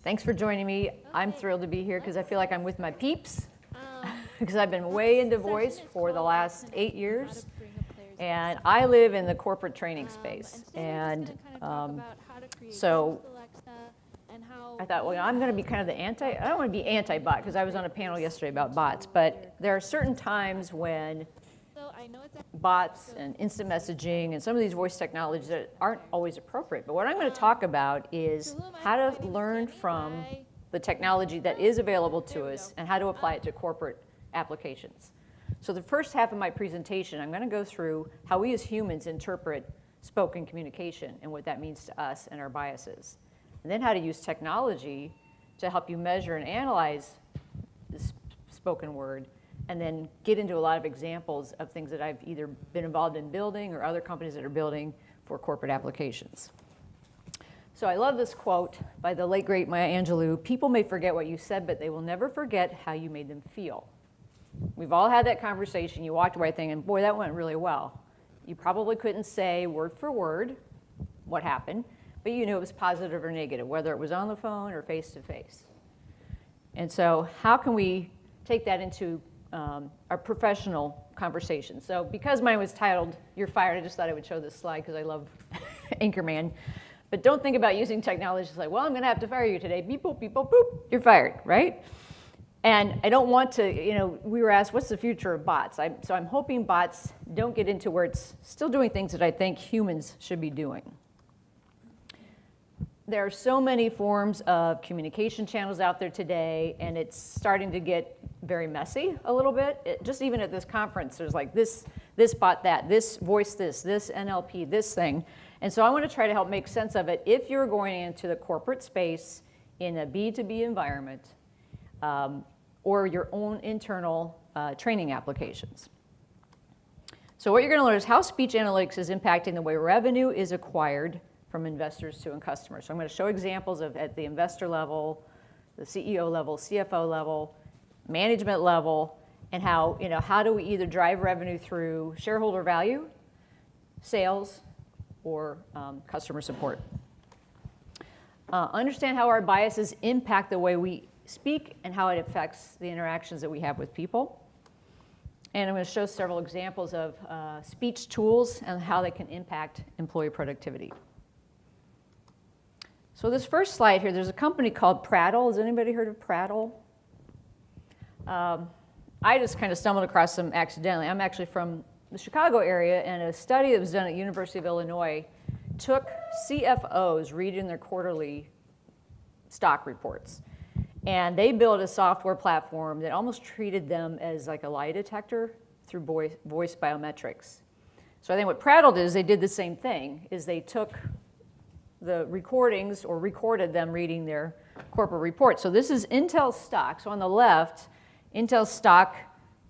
Thanks for joining me. I'm thrilled to be here because I feel like I'm with my peeps because I've been way into voice for the last 8 years. And I live in the corporate training space. And so I thought, well, I'm going to be kind of the I don't want to be anti-bot because I was on a panel yesterday about bots. But there are certain times when bots and instant messaging and some of these voice technologies that aren't always appropriate. But what I'm going to talk about is how to learn from the technology that is available to us and how to apply it to corporate applications. So the first half of my presentation, I'm going to go through how we as humans interpret spoken communication and what that means to us and our biases. And then how to use technology to help you measure and analyze this spoken word, and then get into a lot of examples of things that I've either been involved in building or other companies that are building for corporate applications. So I love this quote by the late, great Maya Angelou: "People may forget what you said, but they will never forget how you made them feel." We've all had that conversation. You walked away thinking, boy, that went really well. You probably couldn't say word for word what happened, but you knew it was positive or negative, whether it was on the phone or face-to-face. And so how can we take that into our professional conversation? So because mine was titled, "You're Fired," I just thought I would show this slide because I love Anchorman. But don't think about using technology like, well, I'm going to have to fire you today. Beep, boop, beep, boop, boop. You're fired, right? And I don't want to, we were asked, what's the future of bots? So I'm hoping bots don't get into where it's still doing things that I think humans should be doing. There are so many forms of communication channels out there today, and it's starting to get very messy a little bit. Just even at this conference, there's like this bot, this voice, this NLP, this thing. And so I want to try to help make sense of it if you're going into the corporate space in a B2B environment, or your own internal training applications. So what you're going to learn is how speech analytics is impacting the way revenue is acquired from investors to customers. So I'm going to show examples of at the investor level, the CEO level, CFO level, management level, and how do we either drive revenue through shareholder value, sales, or customer support. Understand how our biases impact the way we speak and how it affects the interactions that we have with people. And I'm going to show several examples of speech tools and how they can impact employee productivity. So this first slide here, there's a company called Prattle. Has anybody heard of Prattle? I just kind of stumbled across them accidentally. I'm actually from the Chicago area, and a study that was done at University of Illinois took CFOs reading their quarterly stock reports. And they built a software platform that almost treated them as like a lie detector through voice biometrics. So I think what Prattle did is they did the same thing, is they took the recordings or recorded them reading their corporate report. So this is Intel stock. So on the left, Intel stock,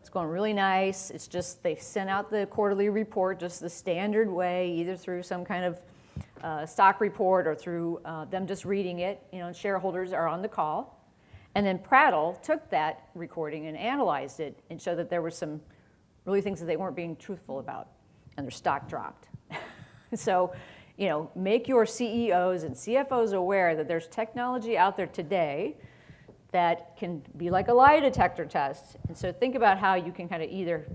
it's going really nice. It's just they sent out the quarterly report just the standard way, either through some kind of stock report or through them just reading it. And shareholders are on the call. And then Prattle took that recording and analyzed it and showed that there were some really things that they weren't being truthful about, and their stock dropped. So, make your CEOs and CFOs aware that there's technology out there today that can be like a lie detector test. And so think about how you can kind of either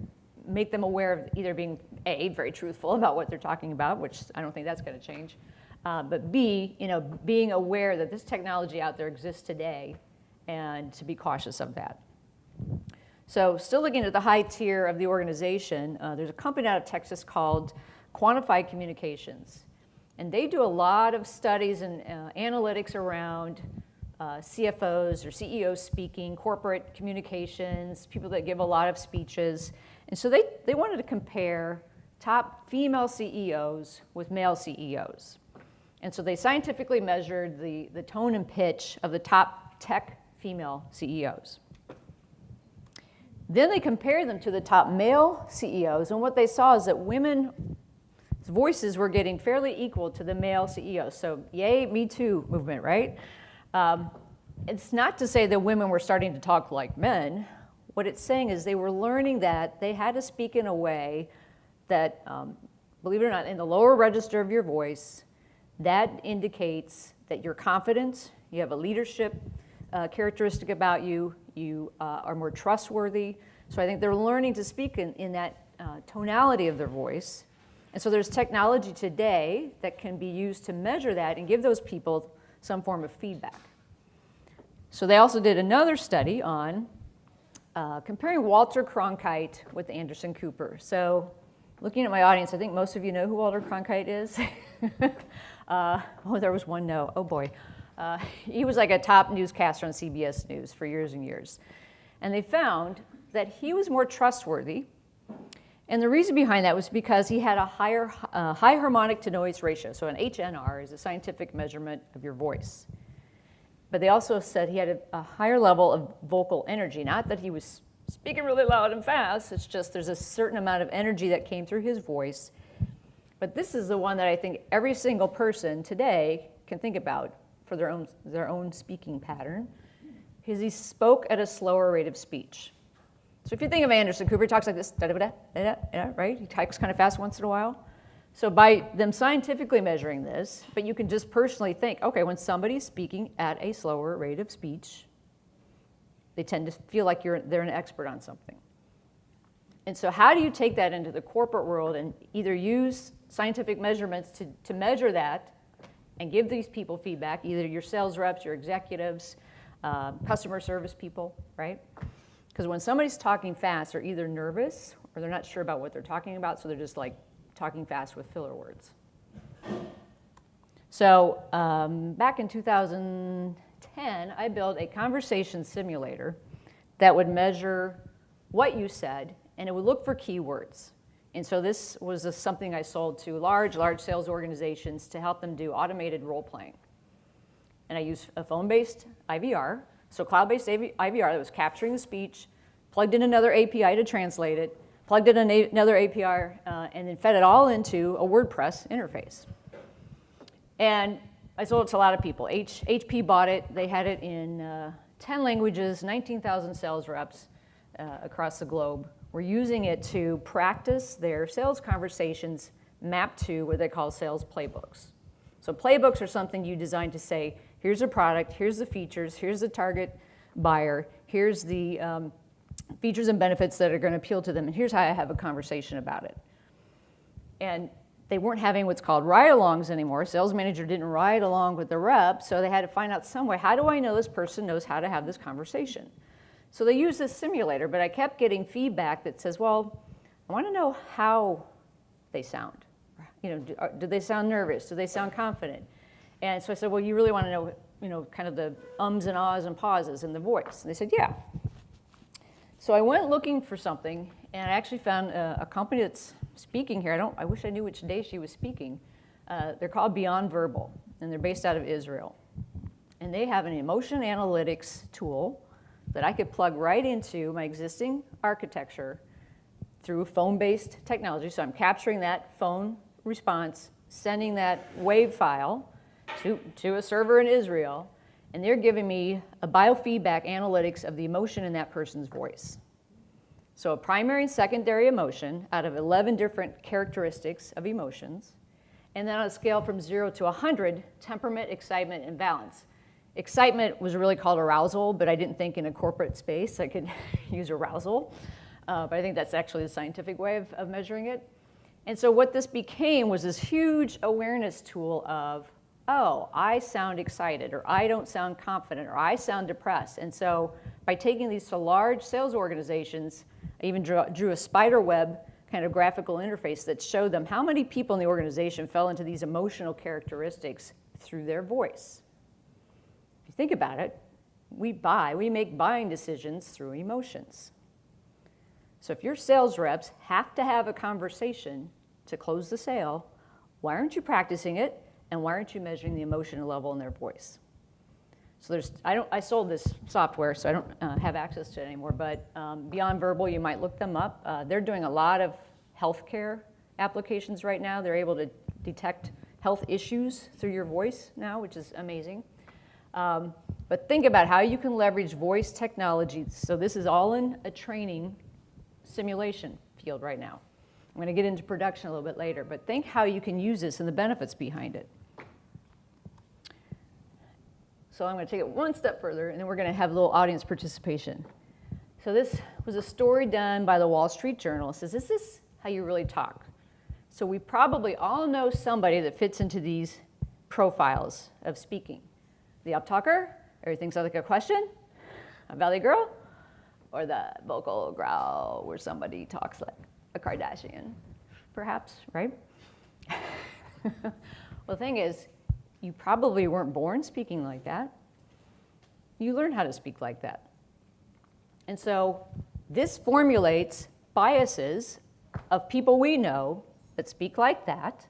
make them aware of either being A, very truthful about what they're talking about, which I don't think that's going to change, but B, being aware that this technology out there exists today and to be cautious of that. So still looking at the high tier of the organization, there's a company out of Texas called Quantified Communications. And they do a lot of studies and analytics around CFOs or CEOs speaking, corporate communications, people that give a lot of speeches. And so they wanted to compare top female CEOs with male CEOs. And so they scientifically measured the tone and pitch of the top tech female CEOs. Then they compared them to the top male CEOs, and what they saw is that women's voices were getting fairly equal to the male CEOs. So yay, Me Too movement, right? It's not to say that women were starting to talk like men. What it's saying is they were learning that they had to speak in a way that, believe it or not, in the lower register of your voice, that indicates that you're confident, You have a leadership characteristic about you. You are more trustworthy. So I think they're learning to speak in that tonality of their voice. And so there's technology today that can be used to measure that and give those people some form of feedback. So they also did another study on comparing Walter Cronkite with Anderson Cooper. So looking at my audience, I think most of you know who Walter Cronkite is. Oh, there was one no. Oh, boy. He was like a top newscaster on CBS News for years and years. And they found that he was more trustworthy. And the reason behind that was because he had a high harmonic to noise ratio. So an HNR is a scientific measurement of your voice. But they also said he had a higher level of vocal energy. Not that he was speaking really loud and fast. It's just there's a certain amount of energy that came through his voice. But this is the one that I think every single person today can think about for their own speaking pattern, because he spoke at a slower rate of speech. So if you think of Anderson Cooper, he talks like this, da-da-da-da-da, right? He types kind of fast once in a while. So by them scientifically measuring this, but you can just personally think, okay, when somebody's speaking at a slower rate of speech, they tend to feel like they're an expert on something. And so how do you take that into the corporate world and either use scientific measurements to measure that and give these people feedback, either your sales reps, your executives, customer service people, right? Because when somebody's talking fast, they're either nervous or they're not sure about what they're talking about, so they're just like talking fast with filler words. So back in 2010, I built a conversation simulator that would measure what you said, and it would look for keywords. And so this was something I sold to large sales organizations to help them do automated role playing. And I used a phone-based IVR, so cloud-based IVR that was capturing the speech, plugged in another API to translate it, plugged in another API, and then fed it all into a WordPress interface. And I sold it to a lot of people. HP bought it. They had it in 10 languages, 19,000 sales reps across the globe. We're using it to practice their sales conversations mapped to what they call sales playbooks. So playbooks are something you design to say, here's a product, here's the features, here's the target buyer, here's the features and benefits that are going to appeal to them, and here's how I have a conversation about it. And they weren't having what's called ride-alongs anymore. Sales manager didn't ride along with the rep, so they had to find out some way, how do I know this person knows how to have this conversation? So they used this simulator, but I kept getting feedback that says, well, I want to know how they sound. You know, do they sound nervous? Do they sound confident? And so I said, well, you really want to know, kind of the ums and ahs and pauses in the voice. And they said, yeah. So I went looking for something, and I actually found a company that's speaking here. I wish I knew which day she was speaking. They're called Beyond Verbal, and they're based out of Israel. And they have an emotion analytics tool that I could plug right into my existing architecture through phone-based technology. So I'm capturing that phone response, sending that wave file to a server in Israel, and they're giving me a biofeedback analytics of the emotion in that person's voice. So a primary and secondary emotion out of 11 different characteristics of emotions, and then on a scale from 0 to 100, temperament, excitement, and balance. Excitement was really called arousal, but I didn't think in a corporate space I could use arousal. But I think that's actually the scientific way of measuring it. And so what this became was this huge awareness tool of, oh, I sound excited, or I don't sound confident, or I sound depressed. And so by taking these to large sales organizations, I even drew a spider web kind of graphical interface that showed them how many people in the organization fell into these emotional characteristics through their voice. If you think about it, we make buying decisions through emotions. So if your sales reps have to have a conversation to close the sale, why aren't you practicing it, and why aren't you measuring the emotional level in their voice? So I sold this software, so I don't have access to it anymore, but Beyond Verbal, you might look them up. They're doing a lot of healthcare applications right now. They're able to detect health issues through your voice now, which is amazing. But think about how you can leverage voice technology. So this is all in a training simulation field right now. I'm going to get into production a little bit later, but think how you can use this and the benefits behind it. So I'm going to take it one step further, and then we're going to have a little audience participation. So this was a story done by the Wall Street Journal. It says, is this how you really talk? So we probably all know somebody that fits into these profiles of speaking. The uptalker, everything sounds like a question, a valley girl, or the vocal growl where somebody talks like a Kardashian, perhaps, right? Well, the thing is, you probably weren't born speaking like that. You learn how to speak like that. And so this formulates biases of people we know that speak like that.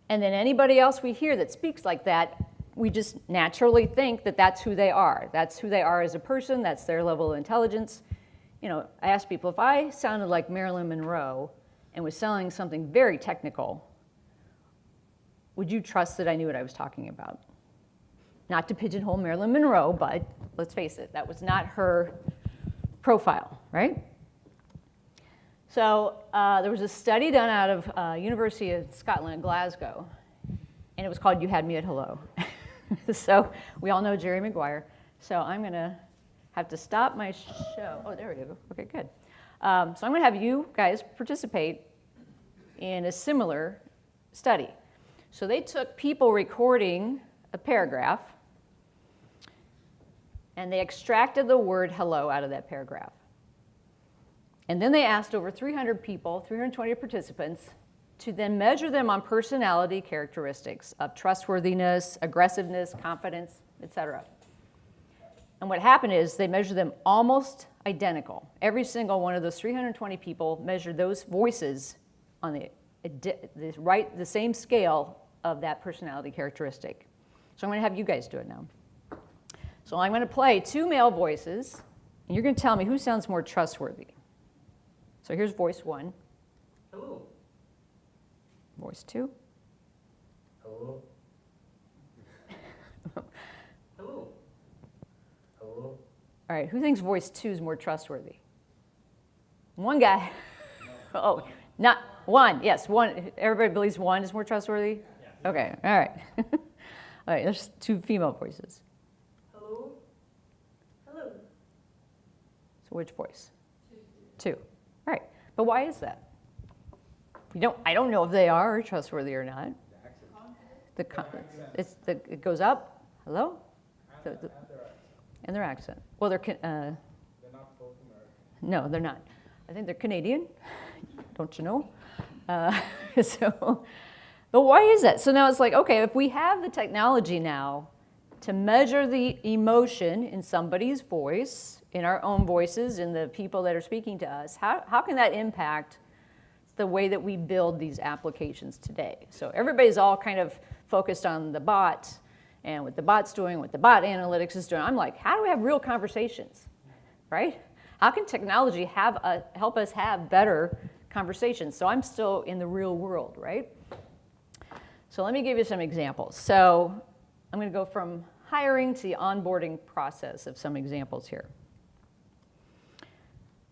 And then anybody else we hear that speaks like that, we just naturally think that that's who they are. That's who they are as a person. That's their level of intelligence. You know, I ask people, if I sounded like Marilyn Monroe and was selling something very technical, would you trust that I knew what I was talking about? Not to pigeonhole Marilyn Monroe, but let's face it, that was not her profile, right? So there was a study done out of University of Scotland, Glasgow, and it was called You Had Me at Hello. So we all know Jerry Maguire. So I'm going to have to stop my show. Oh, there we go. Okay, good. So I'm going to have you guys participate in a similar study. So they took people recording a paragraph, and they extracted the word hello out of that paragraph. And then they asked over 300 people, 320 participants, to then measure them on personality characteristics of trustworthiness, aggressiveness, confidence, etc. And what happened is they measured them almost identical. Every single one of those 320 people measured those voices on the same scale of that personality characteristic. So I'm going to have you guys do it now. So I'm going to play two male voices, and you're going to tell me who sounds more trustworthy. So here's voice one. Hello. Voice two. Hello. Hello. Hello. All right, who thinks voice two is more trustworthy? One guy. No. Oh, not one. Yes, one. Everybody believes one is more trustworthy? Yeah. Okay, all right. All right, there's two female voices. Hello. Hello. So which voice? Two. All right, but why is that? I don't know if they are trustworthy or not. It goes up. Hello. And their accent. Well, they're not both American. No, they're not. I think they're Canadian. Don't you know? But why is that? So now it's like, okay, if we have the technology now to measure the emotion in somebody's voice, in our own voices, in the people that are speaking to us, how can that impact the way that we build these applications today? So everybody's all kind of focused on the bot and what the bot's doing, what the bot analytics is doing. I'm like, how do we have real conversations, right? How can technology help us have better conversations? So I'm still in the real world, right? So let me give you some examples. So I'm going to go from hiring to the onboarding process of some examples here.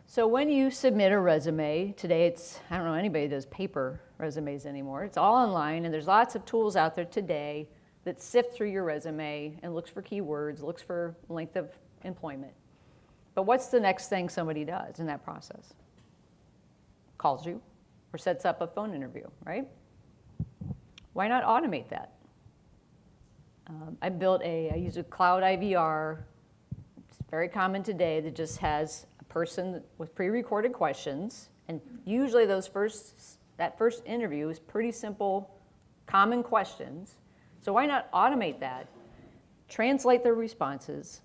So when you submit a resume, today I don't know anybody does paper resumes anymore. It's all online, and there's lots of tools out there today that sift through your resume and looks for keywords, looks for length of employment. But what's the next thing somebody does in that process? Calls you or sets up a phone interview, right? Why not automate that? I use a cloud IVR. It's very common today that just has a person with pre-recorded questions, and usually that first interview is pretty simple, common questions. So why not automate that, translate their responses,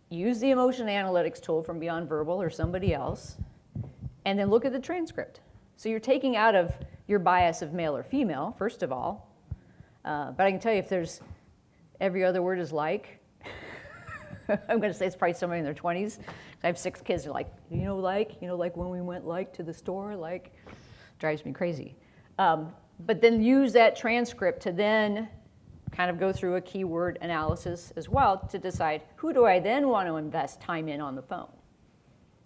use the emotion analytics tool from Beyond Verbal or somebody else, and then look at the transcript. So you're taking out of your bias of male or female, first of all, but I can tell you if there's every other word is like, I'm going to say it's probably somebody in their 20s. I have 6 kids. They're like, like when we went to the store, drives me crazy. But then use that transcript to then kind of go through a keyword analysis as well to decide who do I then want to invest time in on the phone.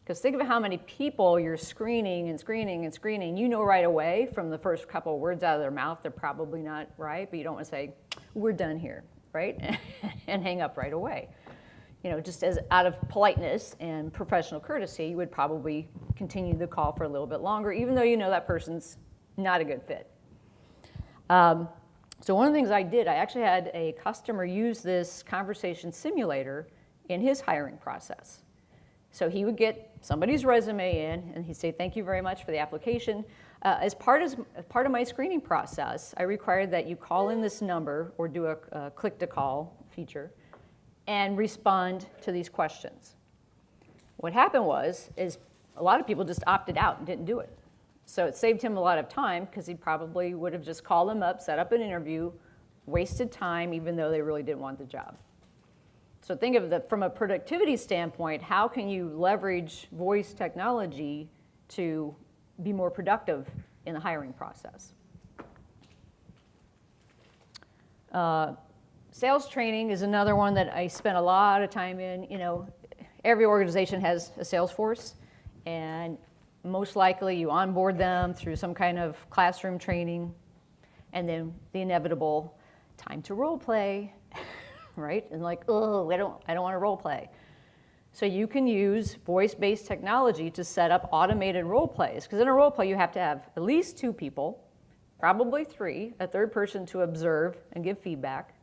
Because think of how many people you're screening and screening and screening. You know right away from the first couple of words out of their mouth, they're probably not right, but you don't want to say, we're done here, right? And hang up right away. You know, just as out of politeness and professional courtesy, you would probably continue the call for a little bit longer, even though you know that person's not a good fit. So one of the things I did, I actually had a customer use this conversation simulator in his hiring process. So he would get somebody's resume in, and he'd say, thank you very much for the application. As part of my screening process, I required that you call in this number or do a click-to-call feature and respond to these questions. What happened is a lot of people just opted out and didn't do it. So it saved him a lot of time because he probably would have just called them up, set up an interview, wasted time even though they really didn't want the job. So think of that from a productivity standpoint, how can you leverage voice technology to be more productive in the hiring process? Sales training is another one that I spent a lot of time in. You know, every organization has a sales force, and most likely you onboard them through some kind of classroom training, and then the inevitable time to role play, right? And like, oh, I don't want to role play. So you can use voice-based technology to set up automated role plays, because in a role play you have to have at least 2 people, probably 3, a third person to observe and give feedback,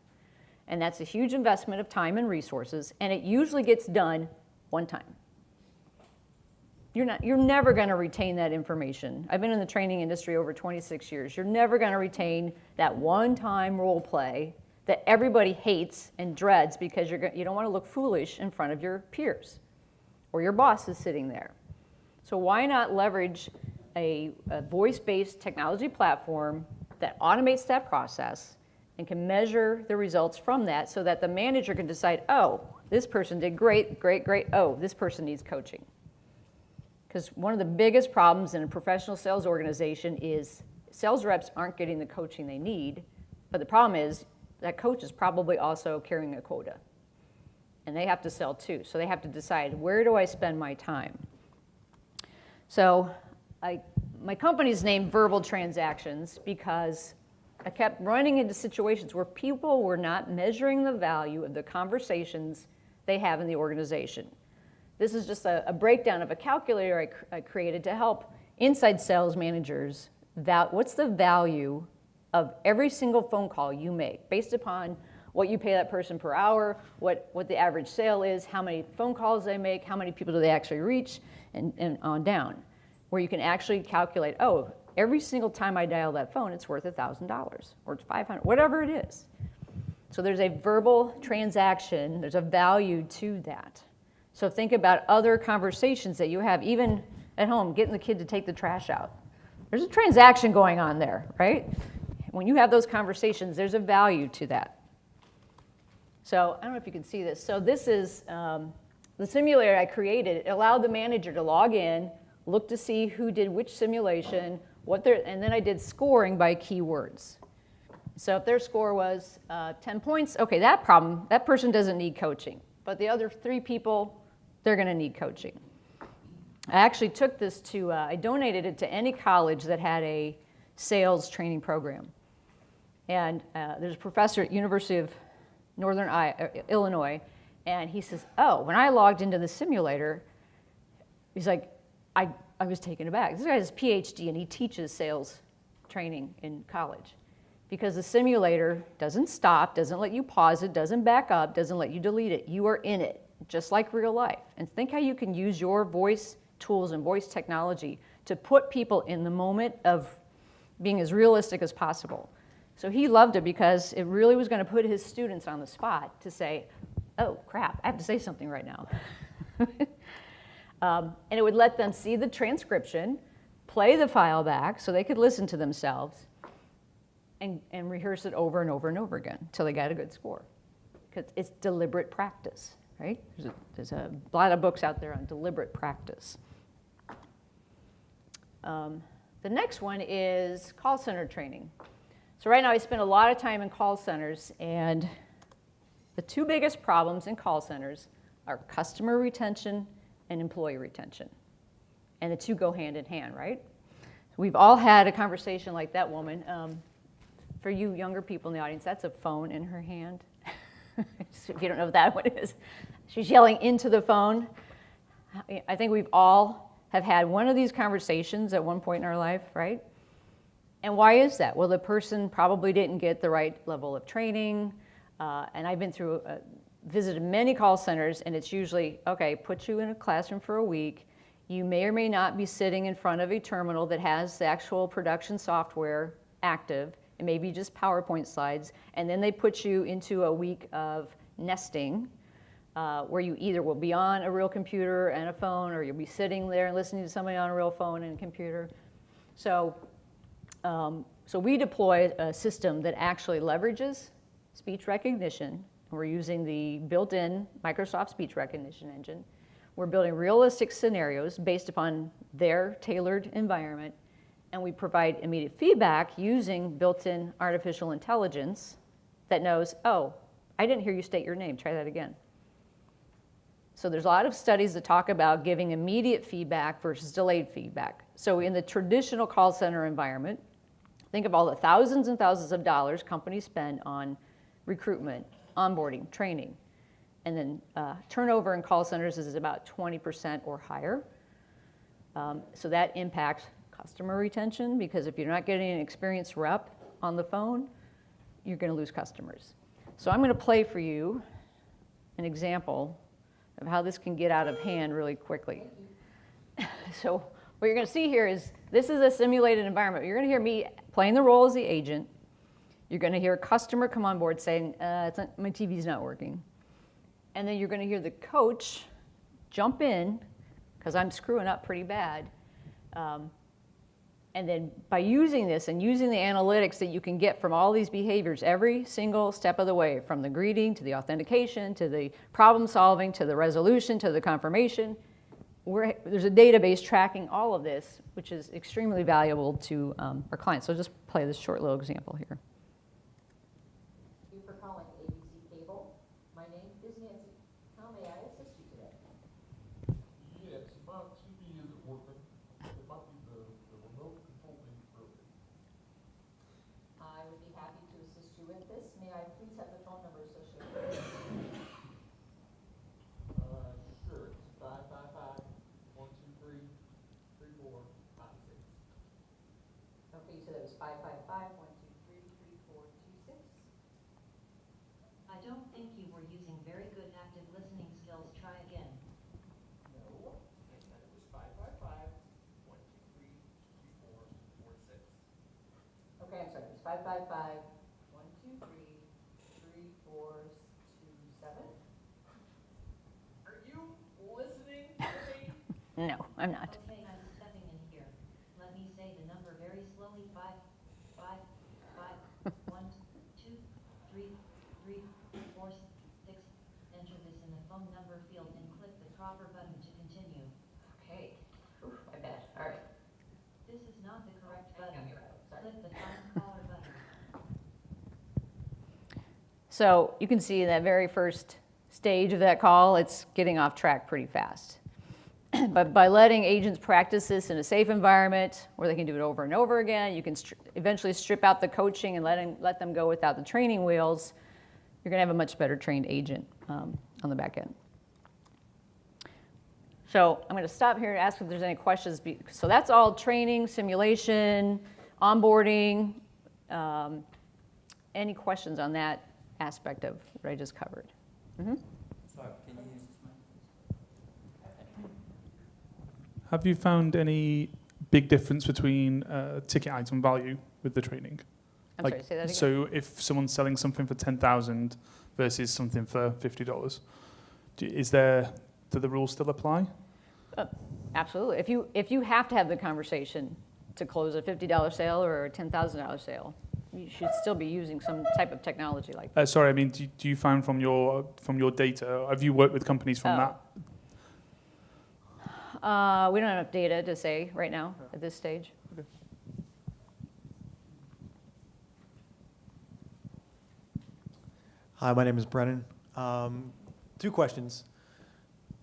and that's a huge investment of time and resources, and it usually gets done one time. You're never going to retain that information. I've been in the training industry over 26 years. You're never going to retain that one-time role play that everybody hates and dreads because you don't want to look foolish in front of your peers or your boss is sitting there. So why not leverage a voice-based technology platform that automates that process and can measure the results from that so that the manager can decide, oh, this person did great, great, great. Oh, this person needs coaching. Because one of the biggest problems in a professional sales organization is sales reps aren't getting the coaching they need, but the problem is that coach is probably also carrying a quota. And they have to sell too, so they have to decide, where do I spend my time? So my company's named Verbal Transactions because I kept running into situations where people were not measuring the value of the conversations they have in the organization. This is just a breakdown of a calculator I created to help inside sales managers what's the value of every single phone call you make based upon what you pay that person per hour, what the average sale is, how many phone calls they make, how many people do they actually reach, and on down, where you can actually calculate, oh, every single time I dial that phone, it's worth $1,000 or it's $500, whatever it is. So there's a verbal transaction, there's a value to that. So think about other conversations that you have, even at home, getting the kid to take the trash out. There's a transaction going on there, right? When you have those conversations, there's a value to that. So I don't know if you can see this. So this is the simulator I created. It allowed the manager to log in, look to see who did which simulation, and then I did scoring by keywords. So if their score was 10 points, okay, that person doesn't need coaching. But the other 3 people, they're going to need coaching. I actually took this I donated it to any college that had a sales training program. And there's a professor at University of Northern Illinois, and he says, oh, when I logged into the simulator, he's like, I was taken aback. This guy has a PhD, and he teaches sales training in college. Because the simulator doesn't stop, doesn't let you pause it, doesn't back up, doesn't let you delete it. You are in it, just like real life. And think how you can use your voice tools and voice technology to put people in the moment of being as realistic as possible. So he loved it because it really was going to put his students on the spot to say, oh, crap, I have to say something right now. And it would let them see the transcription, play the file back so they could listen to themselves, and rehearse it over and over and over again until they got a good score. Because it's deliberate practice, right? There's a lot of books out there on deliberate practice. The next one is call center training. So right now I spend a lot of time in call centers, and the 2 biggest problems in call centers are customer retention and employee retention. And the 2 go hand in hand, right? We've all had a conversation like that woman. For you younger people in the audience, that's a phone in her hand. If you don't know what that one is, she's yelling into the phone. I think we've all have had one of these conversations at one point in our life, right? And why is that? Well, the person probably didn't get the right level of training. And I've been through, visited many call centers, and it's usually, okay, put you in a classroom for a week. You may or may not be sitting in front of a terminal that has the actual production software active. It may be just PowerPoint slides. And then they put you into a week of nesting, where you either will be on a real computer and a phone, or you'll be sitting there and listening to somebody on a real phone and computer. So we deploy a system that actually leverages speech recognition. We're using the built-in Microsoft speech recognition engine. We're building realistic scenarios based upon their tailored environment, and we provide immediate feedback using built-in artificial intelligence that knows, oh, I didn't hear you state your name, try that again. So there's a lot of studies that talk about giving immediate feedback versus delayed feedback. So in the traditional call center environment, think of all the thousands and thousands of dollars companies spend on recruitment, onboarding, training. And then turnover in call centers is about 20% or higher. So that impacts customer retention, because if you're not getting an experienced rep on the phone, you're going to lose customers. So I'm going to play for you an example of how this can get out of hand really quickly. So what you're going to see here is, this is a simulated environment. You're going to hear me playing the role as the agent. You're going to hear a customer come on board saying, my TV's not working. And then you're going to hear the coach jump in, because I'm screwing up pretty bad. And then by using this and using the analytics that you can get from all these behaviors every single step of the way, from the greeting to the authentication to the problem solving to the resolution to the confirmation, there's a database tracking all of this, which is extremely valuable to our clients. So just play this short little example here. Thank you for calling ABC Cable. My name is Nancy. How may I assist you today? Yes, my TV isn't working. It might be the remote control thing broken. I would be happy to assist you with this. May I please have the phone number associated with it? Sure, it's 555-123-3456. Okay, you said it was 555-123-3426. I don't think you were using very good active listening skills. Try again. No, I said it was 555-123-3446. Okay, I'm sorry, it was 555-123-3427. Are you listening to me? No, I'm not. Okay, I'm stepping in here. Let me say the number very slowly. 5, 5, 5, 1, 2, 3, 3, 4, 6. Enter this in the phone number field and click the proper button to continue. Okay, oof, my bad, all right. This is not the correct I got button. me right, sorry. Click the find caller button. So you can see that very first stage of that call, it's getting off track pretty fast. But by letting agents practice this in a safe environment where they can do it over and over again, you can eventually strip out the coaching and let them go without the training wheels. You're going to have a much better trained agent on the back end. So I'm going to stop here and ask if there's any questions. So that's all training, simulation, onboarding. Any questions on that aspect of what I just covered? Mm-hmm. Sorry, can you use this mic? Have you found any big difference between ticket item value with the training? I'm sorry, say that again. So if someone's selling something for 10,000 versus something for $50, do the rules still apply? Absolutely. If you have to have the conversation to close a $50 sale or a $10,000 sale, you should still be using some type of technology like that. Sorry, I mean, do you find from your data, have you worked with companies from that? We don't have enough data to say right now at this stage. Okay. Hi, my name is Brennan. 2 questions.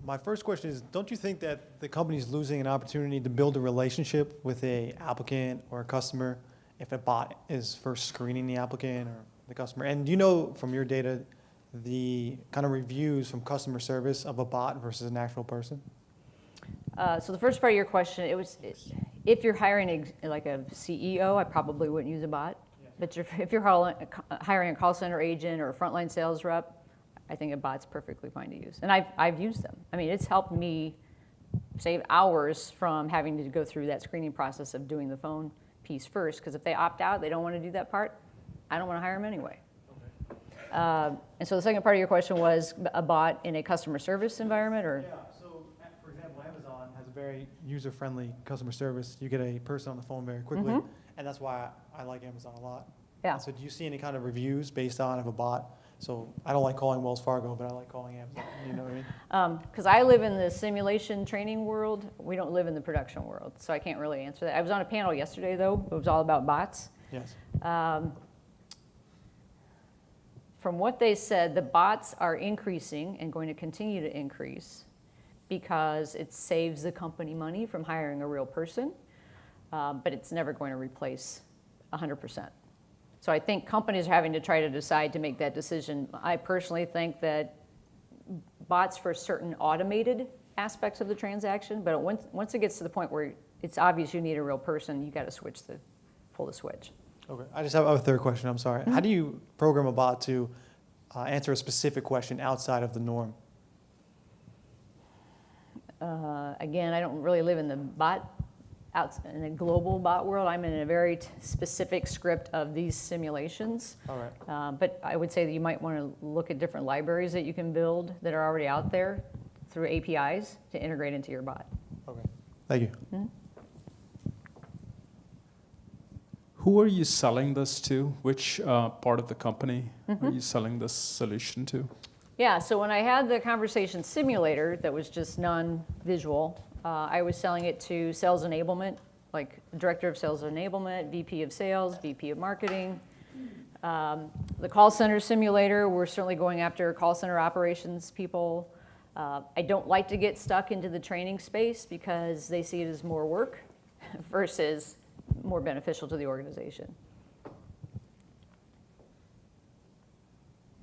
My first question is, don't you think that the company is losing an opportunity to build a relationship with a applicant or a customer if a bot is first screening the applicant or the customer? And do you know from your data the kind of reviews from customer service of a bot versus an actual person? So the first part of your question, if you're hiring like a CEO, I probably wouldn't use a bot. But if you're hiring a call center agent or a frontline sales rep, I think a bot's perfectly fine to use. And I've used them. I mean, it's helped me save hours from having to go through that screening process of doing the phone piece first. Because if they opt out, they don't want to do that part, I don't want to hire them anyway. And so the second part of your question was a bot in a customer service environment, or? Yeah, so for example, Amazon has a very user-friendly customer service. You get a person on the phone very quickly, and that's why I like Amazon a lot. Yeah. So do you see any kind of reviews based on of a bot? So I don't like calling Wells Fargo, but I like calling Amazon, you know what I mean? Because I live in the simulation training world. We don't live in the production world, so I can't really answer that. I was on a panel yesterday, though. It was all about bots. Yes. From what they said, the bots are increasing and going to continue to increase because it saves the company money from hiring a real person, but it's never going to replace 100%. So I think companies are having to try to decide to make that decision. I personally think that bots for certain automated aspects of the transaction, but once it gets to the point where it's obvious you need a real person, you got to pull the switch. Okay, I just have a third question, I'm sorry. How do you program a bot to answer a specific question outside of the norm? Again, I don't really live in the in the global bot world. I'm in a very specific script of these simulations. All right. But I would say that you might want to look at different libraries that you can build that are already out there through APIs to integrate into your bot. Okay, thank you. Mm-hmm. Who are you selling this to? Which part of the company are you selling this solution to? Yeah, so when I had the conversation simulator that was just non-visual, I was selling it to sales enablement, like director of sales enablement, VP of sales, VP of marketing. The call center simulator, we're certainly going after call center operations people. I don't like to get stuck into the training space because they see it as more work versus more beneficial to the organization.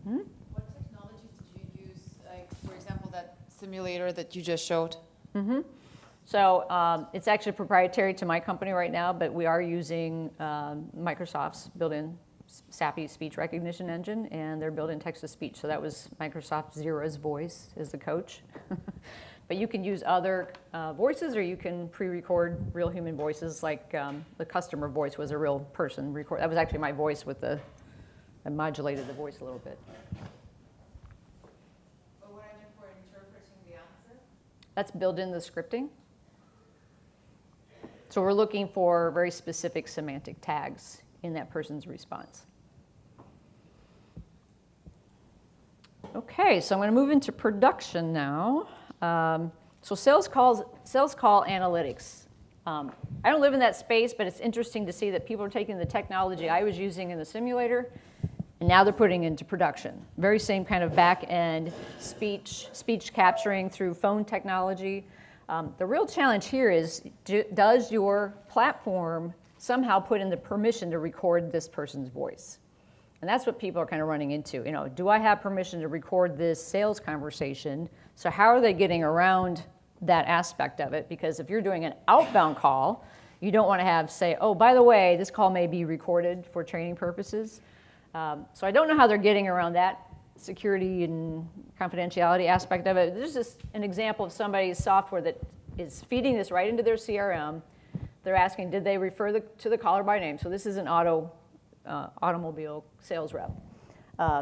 What technologies did you use, like, for example, that simulator that you just showed? So it's actually proprietary to my company right now, but we are using Microsoft's built-in SAPI speech recognition engine, and they're built-in text-to-speech. So that was Microsoft Zira's voice as the coach. But you can use other voices, or you can pre-record real human voices, like the customer voice was a real person. That was actually my voice I modulated the voice a little bit. But what I meant for interpreting the answer? That's built in the scripting. So we're looking for very specific semantic tags in that person's response. Okay, so I'm going to move into production now. So sales call analytics. I don't live in that space, but it's interesting to see that people are taking the technology I was using in the simulator, and now they're putting it into production. Very same kind of back-end speech capturing through phone technology. The real challenge here is, does your platform somehow put in the permission to record this person's voice? And that's what people are kind of running into. You know, do I have permission to record this sales conversation? So how are they getting around that aspect of it? Because if you're doing an outbound call, you don't want to say, oh, by the way, this call may be recorded for training purposes. So I don't know how they're getting around that security and confidentiality aspect of it. This is just an example of somebody's software that is feeding this right into their CRM. They're asking, did they refer to the caller by name? So this is an automobile sales rep.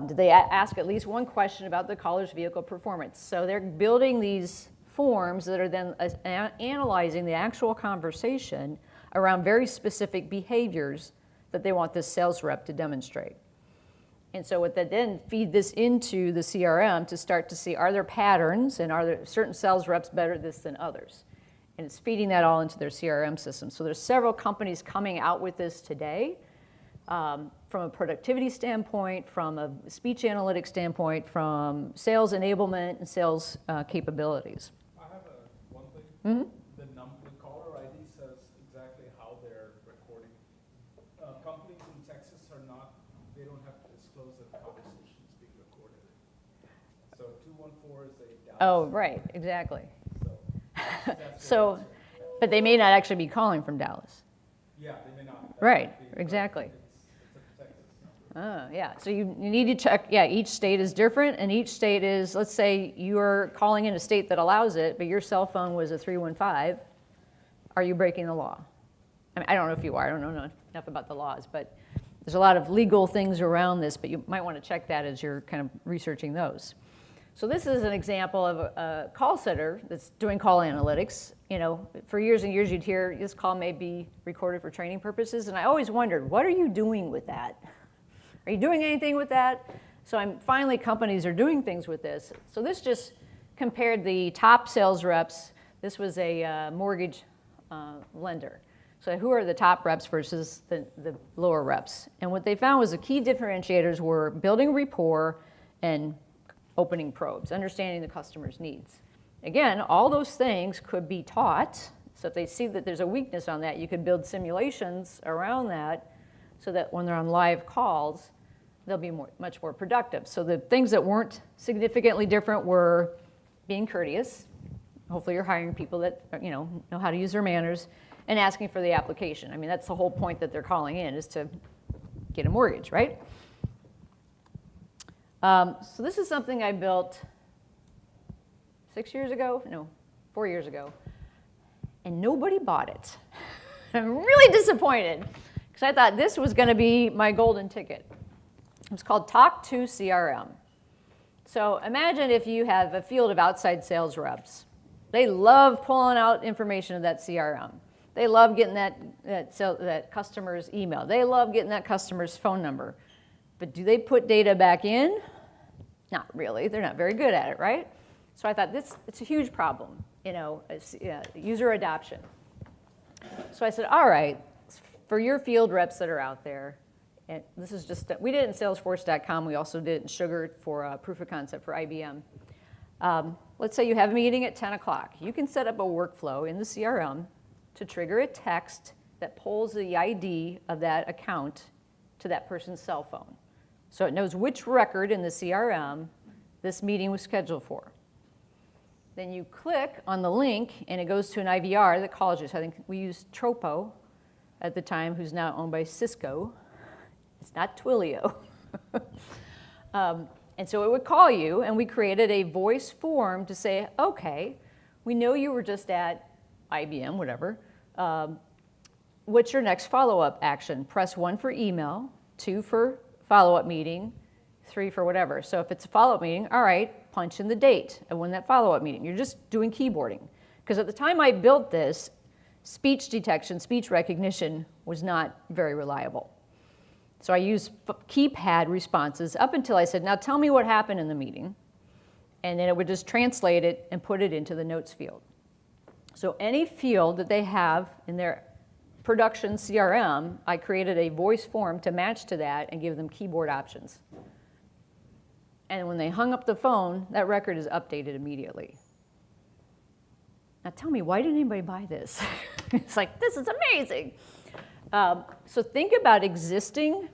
Did they ask at least one question about the caller's vehicle performance? So they're building these forms that are then analyzing the actual conversation around very specific behaviors that they want this sales rep to demonstrate. And so what they then feed this into the CRM to start to see, are there patterns, and are there certain sales reps better at this than others? And it's feeding that all into their CRM system. So there's several companies coming out with this today. From a productivity standpoint, from a speech analytics standpoint, from sales enablement and sales capabilities. I have one thing. Mm-hmm. The caller ID says exactly how they're recording. Companies in Texas they don't have to disclose that the conversation is being recorded. Oh, right, exactly. So, but they may not actually be calling from Dallas. Yeah, they may not. Right, exactly. Oh, yeah, so you need to check, yeah, each state is different, and each state is, let's say you're calling in a state that allows it, but your cell phone was a 315, are you breaking the law? I mean, I don't know if you are, I don't know enough about the laws, but there's a lot of legal things around this, but you might want to check that as you're kind of researching those. So this is an example of a call center that's doing call analytics. You know, for years and years you'd hear this call may be recorded for training purposes, and I always wondered, what are you doing with that? Are you doing anything with that? So finally companies are doing things with this. So this just compared the top sales reps. This was a mortgage lender. So who are the top reps versus the lower reps? And what they found was the key differentiators were building rapport and opening probes, understanding the customer's needs. Again, all those things could be taught. So if they see that there's a weakness on that, you could build simulations around that so that when they're on live calls, they'll be much more productive. So the things that weren't significantly different were being courteous. Hopefully you're hiring people that know how to use their manners, and asking for the application. I mean, that's the whole point that they're calling in, is to get a mortgage, right? So this is something I built 4 years ago, and nobody bought it. I'm really disappointed, because I thought this was going to be my golden ticket. It's called Talk to CRM. So imagine if you have a field of outside sales reps. They love pulling out information of that CRM. They love getting that customer's email. They love getting that customer's phone number. But do they put data back in? Not really. They're not very good at it, right? So I thought it's a huge problem, user adoption. So I said, all right, for your field reps that are out there, and this is just, we did it in Salesforce.com. We also did it in Sugar for proof of concept for IBM. Let's say you have a meeting at 10 o'clock. You can set up a workflow in the CRM to trigger a text that pulls the ID of that account to that person's cell phone. So it knows which record in the CRM this meeting was scheduled for. Then you click on the link, and it goes to an IVR that calls you. So I think we used Tropo at the time, who's now owned by Cisco. It's not Twilio. And so it would call you, and we created a voice form to say, okay, we know you were just at IBM, whatever. What's your next follow-up action? Press 1 for email, 2 for follow-up meeting, 3 for whatever. So if it's a follow-up meeting, all right, punch in the date of when that follow-up meeting. You're just doing keyboarding. Because at the time I built this, speech detection, speech recognition was not very reliable. So I used keypad responses up until I said, now tell me what happened in the meeting. And then it would just translate it and put it into the notes field. So any field that they have in their production CRM, I created a voice form to match to that and give them keyboard options. And when they hung up the phone, that record is updated immediately. Now tell me, why didn't anybody buy this? It's like, this is amazing. So think about existing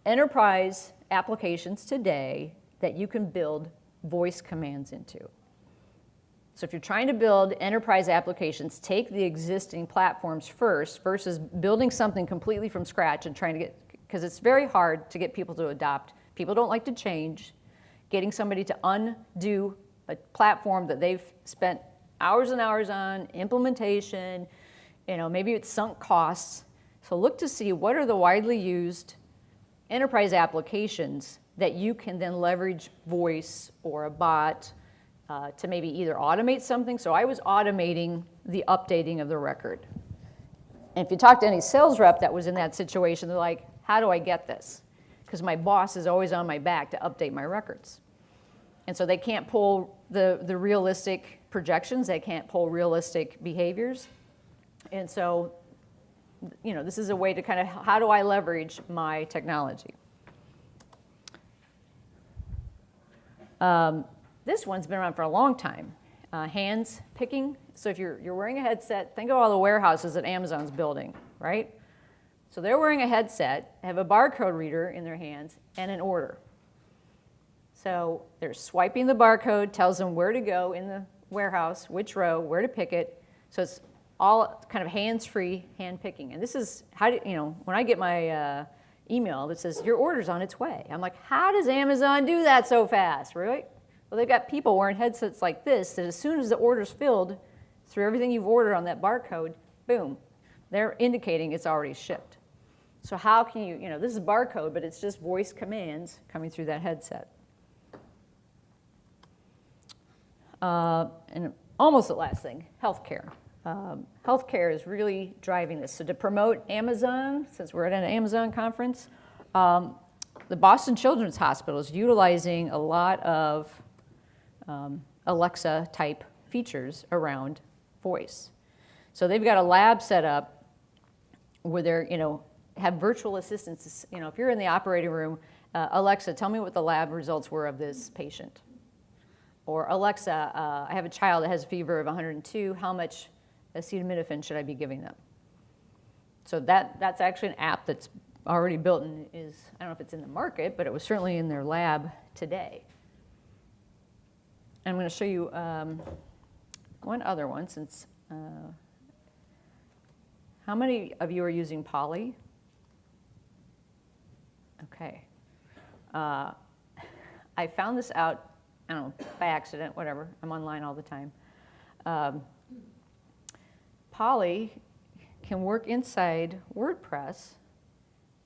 enterprise applications today that you can build voice commands into. So if you're trying to build enterprise applications, take the existing platforms first versus building something completely from scratch and trying to get, because it's very hard to get people to adopt. People don't like to change. Getting somebody to undo a platform that they've spent hours and hours on, implementation, maybe it's sunk costs. So look to see what are the widely used enterprise applications that you can then leverage voice or a bot to maybe either automate something. So I was automating the updating of the record. And if you talk to any sales rep that was in that situation, they're like, how do I get this? Because my boss is always on my back to update my records. And so they can't pull the realistic projections. They can't pull realistic behaviors. And so, this is a way to kind of, how do I leverage my technology? This one's been around for a long time. Hands picking. So if you're wearing a headset, think of all the warehouses that Amazon's building, right? So they're wearing a headset, have a barcode reader in their hands, and an order. So they're swiping the barcode, tells them where to go in the warehouse, which row, where to pick it. So it's all kind of hands-free hand picking. And this is how do you know, when I get my email that says your order's on its way, I'm like, how does Amazon do that so fast, right? Well, they've got people wearing headsets like this that as soon as the order's filled through everything you've ordered on that barcode, boom, they're indicating it's already shipped. So how can you know, this is barcode, but it's just voice commands coming through that headset. And almost the last thing, healthcare. Healthcare is really driving this. So to promote Amazon, since we're at an Amazon conference, the Boston Children's Hospital is utilizing a lot of Alexa-type features around voice. So they've got a lab set up where they're, have virtual assistants. If you're in the operating room, Alexa, tell me what the lab results were of this patient. Or Alexa, I have a child that has a fever of 102. How much acetaminophen should I be giving them? So that's actually an app that's already built and is, I don't know if it's in the market, but it was certainly in their lab today. I'm going to show you one other one since, how many of you are using Polly? Okay. I found this out, I don't know, by accident, whatever. I'm online all the time. Polly can work inside WordPress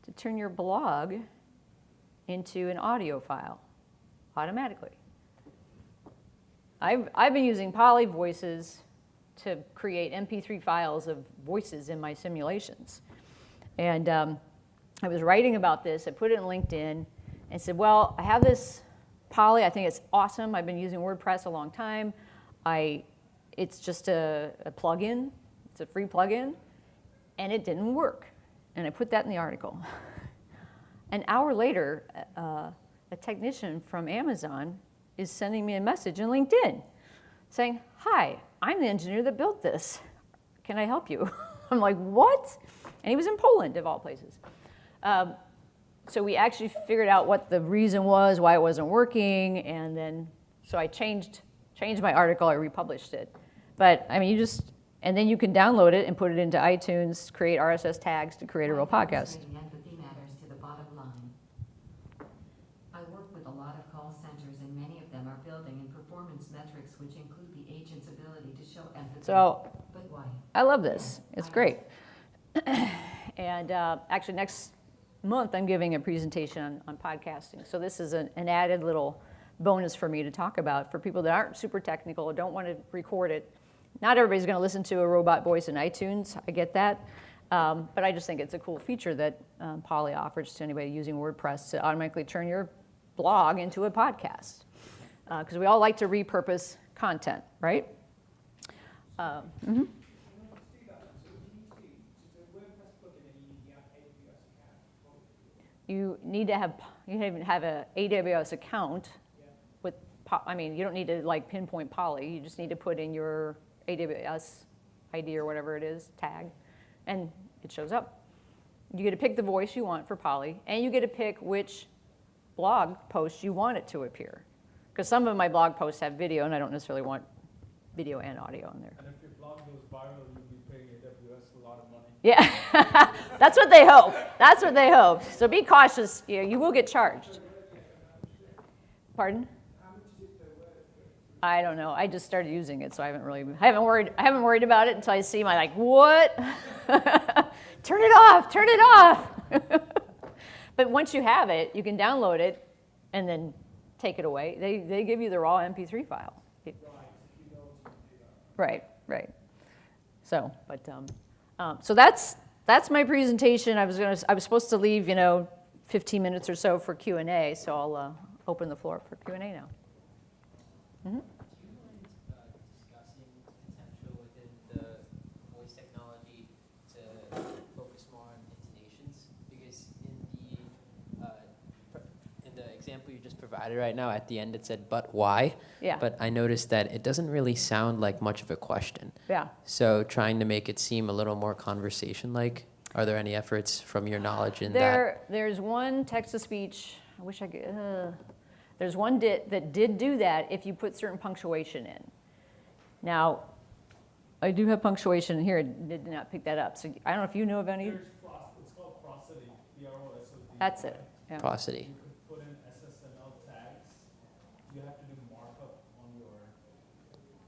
to turn your blog into an audio file automatically. I've been using Polly Voices to create MP3 files of voices in my simulations. And I was writing about this. I put it in LinkedIn and said, well, I have this Polly. I think it's awesome. I've been using WordPress a long time. It's just a plugin. It's a free plugin. And it didn't work. And I put that in the article. An hour later, a technician from Amazon is sending me a message in LinkedIn saying, hi, I'm the engineer that built this. Can I help you? I'm like, what? And he was in Poland, of all places. So we actually figured out what the reason was, why it wasn't working, and then, so I changed my article, I republished it. But, I mean, and then you can download it and put it into iTunes, create RSS tags to create a real podcast. Empathy matters to the bottom line. I work with a lot of call centers, and many of them are building in performance metrics which include the agent's ability to show empathy. So, but why? I love this. It's great. And actually, next month, I'm giving a presentation on podcasting. So this is an added little bonus for me to talk about for people that aren't super technical or don't want to record it. Not everybody's going to listen to a robot voice in iTunes. I get that. But I just think it's a cool feature that Polly offers to anybody using WordPress to automatically turn your blog into a podcast. Because we all like to repurpose content, right? Mm-hmm. You need to have an AWS account with, you don't need to like pinpoint Polly. You just need to put in your AWS ID or whatever it is, tag, and it shows up. You get to pick the voice you want for Polly, and you get to pick which blog post you want it to appear. Because some of my blog posts have video, and I don't necessarily want video and audio in there. And if your blog goes viral, you'll be paying AWS a lot of money. Yeah, that's what they hope. That's what they hope. So be cautious. You will get charged. Pardon? I don't know. I just started using it, so I haven't worried about it until I see my what? Turn it off. Turn it off. But once you have it, you can download it and then take it away. They give you the raw MP3 file. Right. So, but so that's my presentation. I was supposed to leave 15 minutes or so for Q&A. So I'll open the floor for Q&A now. Mm-hmm. Do you mind discussing potential within the voice technology to focus more on intonations? Because in the example you just provided right now, at the end it said, but why? Yeah. But I noticed that it doesn't really sound like much of a question. Yeah. So trying to make it seem a little more conversation-like, are there any efforts from your knowledge in that? There's one text-to-speech, I wish I could, There's one that did do that if you put certain punctuation in. Now, I do have punctuation here. It did not pick that up. So I don't know if you know of any. It's called prosody, P-R-O-S-O-D-Y. That's it. Yeah. Prosody. You could put in SSML tags. You have to do markup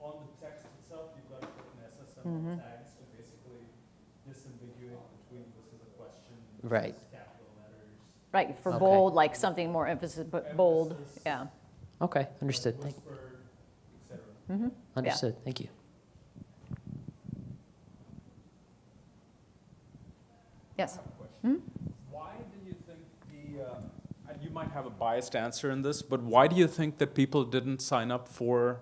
on the text itself. You've got to put in SSML tags to basically disambiguate between this is a question, this Right. is capital letters. Right, for Okay. bold, like something more emphasis, but bold, Emphasis. yeah. Okay, understood. Thank, Whispered, et cetera. Mhm. understood. Thank you. Yes. Why do you think and you might have a biased answer in this, but why do you think that people didn't sign up for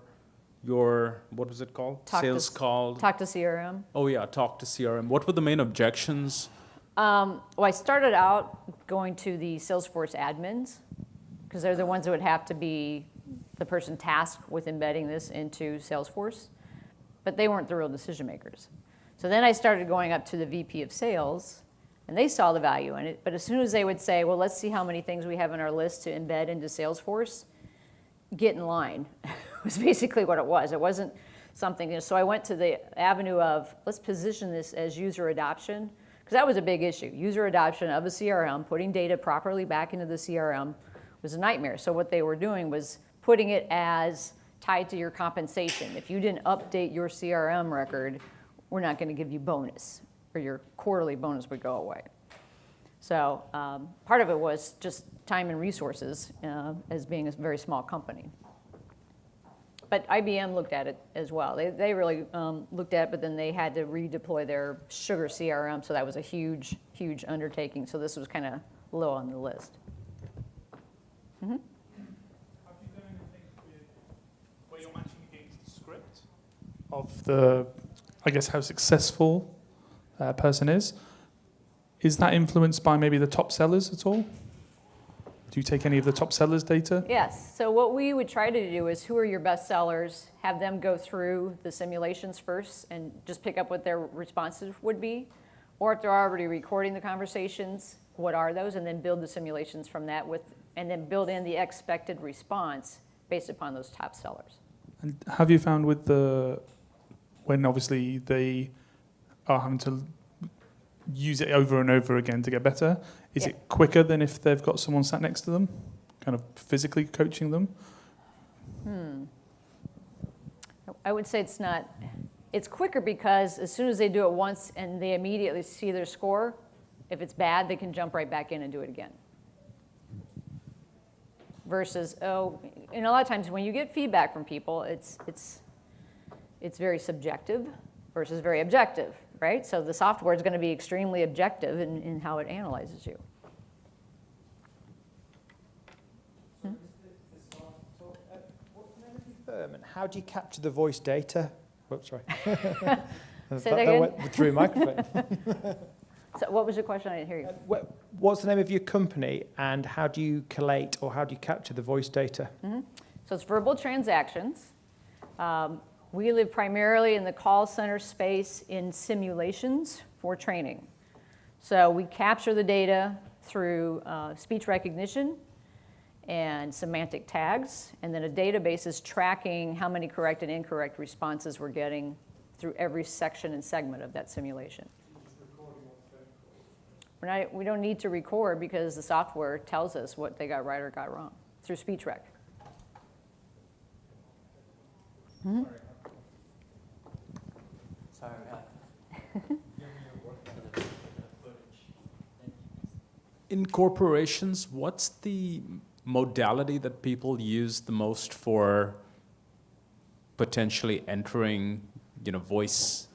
your, what was it called? Talk to Sales s- call? Talk to CRM. Oh yeah, talk to CRM. What were the main objections? Well, I started out going to the Salesforce admins, because they're the ones that would have to be the person tasked with embedding this into Salesforce, but they weren't the real decision makers. So then I started going up to the VP of sales, and they saw the value in it, but as soon as they would say, well, let's see how many things we have on our list to embed into Salesforce, get in line was basically what it was. It wasn't something, so I went to the avenue of, let's position this as user adoption, because that was a big issue. User adoption of a CRM, putting data properly back into the CRM was a nightmare. So what they were doing was putting it as tied to your compensation. If you didn't update your CRM record, we're not going to give you bonus, or your quarterly bonus would go away. So part of it was just time and resources as being a very small company. But IBM looked at it as well. They really looked at it, but then they had to redeploy their sugar CRM, so that was a huge, huge undertaking. So this was kind of low on the list. Have you done anything where you're matching against the script of the, I guess, how successful a person is? Is that influenced by maybe the top sellers at all? Do you take any of the top sellers' data? Yes. So what we would try to do is, who are your best sellers? Have them go through the simulations first and just pick up what their responses would be. Or if they're already recording the conversations, what are those? And then build the simulations from that and then build in the expected response based upon those top sellers. And have you found when obviously they are having to use it over and over again to get better, is Yeah. it quicker than if they've got someone sat next to them, kind of physically coaching them? I would say it's not. It's quicker because as soon as they do it once and they immediately see their score, if it's bad, they can jump right back in and do it again. Versus, and a lot of times when you get feedback from people, it's very subjective versus very objective, right? So the software is going to be extremely objective in how it analyzes you. And how do you capture the voice data? Whoops, sorry. Say that again? went through a microphone. So what was your question? I didn't hear you. What's the name of your company, and how do you collate or how do you capture the voice data? So it's verbal transactions. We live primarily in the call center space in simulations for training. So we capture the data through speech recognition and semantic tags, and then a database is tracking how many correct and incorrect responses we're getting through every section and segment of that simulation. We don't need to record because the software tells us what they got right or got wrong through speech rec. Sorry. In corporations, what's the modality that people use the most for potentially entering, voice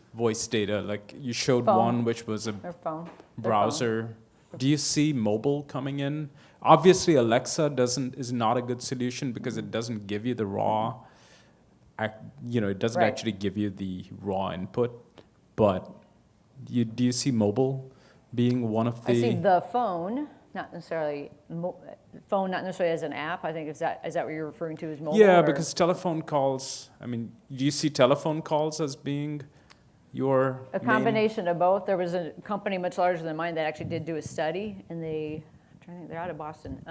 data? Like you showed Phone. one which was a Their phone. browser. Do you see mobile coming in? Obviously, Alexa is not a good solution because it doesn't give you the raw. It doesn't Right. actually give you the raw input. But do you see mobile being one of the? I see the phone, not necessarily phone, not necessarily as an app. I think is that what you're referring to as mobile? Yeah, or- because telephone calls. Do you see telephone calls as being your a main- combination of both. There was a company much larger than mine that actually did do a study, and they're out of Boston.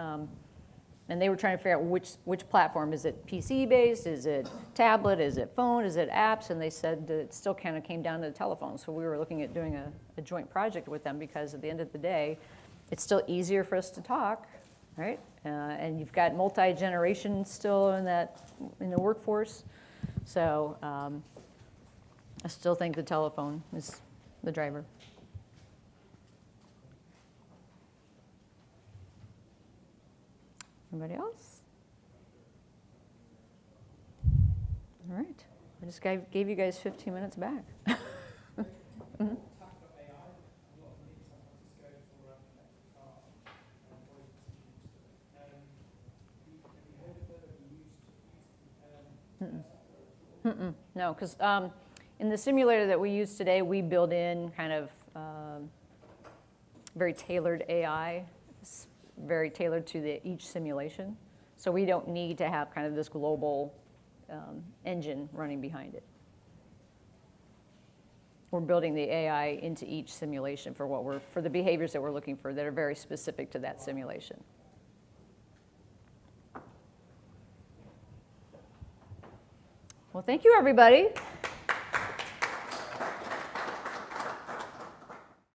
And they were trying to figure out which platform. Is it PC-based? Is it tablet? Is it phone? Is it apps? And they said that it still kind of came down to the telephone. So we were looking at doing a joint project with them because at the end of the day, it's still easier for us to talk, right? And you've got multi-generation still in the workforce. So I still think the telephone is the driver. Anybody else? All right. I just gave you guys 15 minutes back. Mhm. No, because in the simulator that we use today, we build in kind of very tailored AI, very tailored to each simulation. So we don't need to have kind of this global engine running behind it. We're building the AI into each simulation for the behaviors that we're looking for that are very specific to that simulation. Well, thank you, everybody.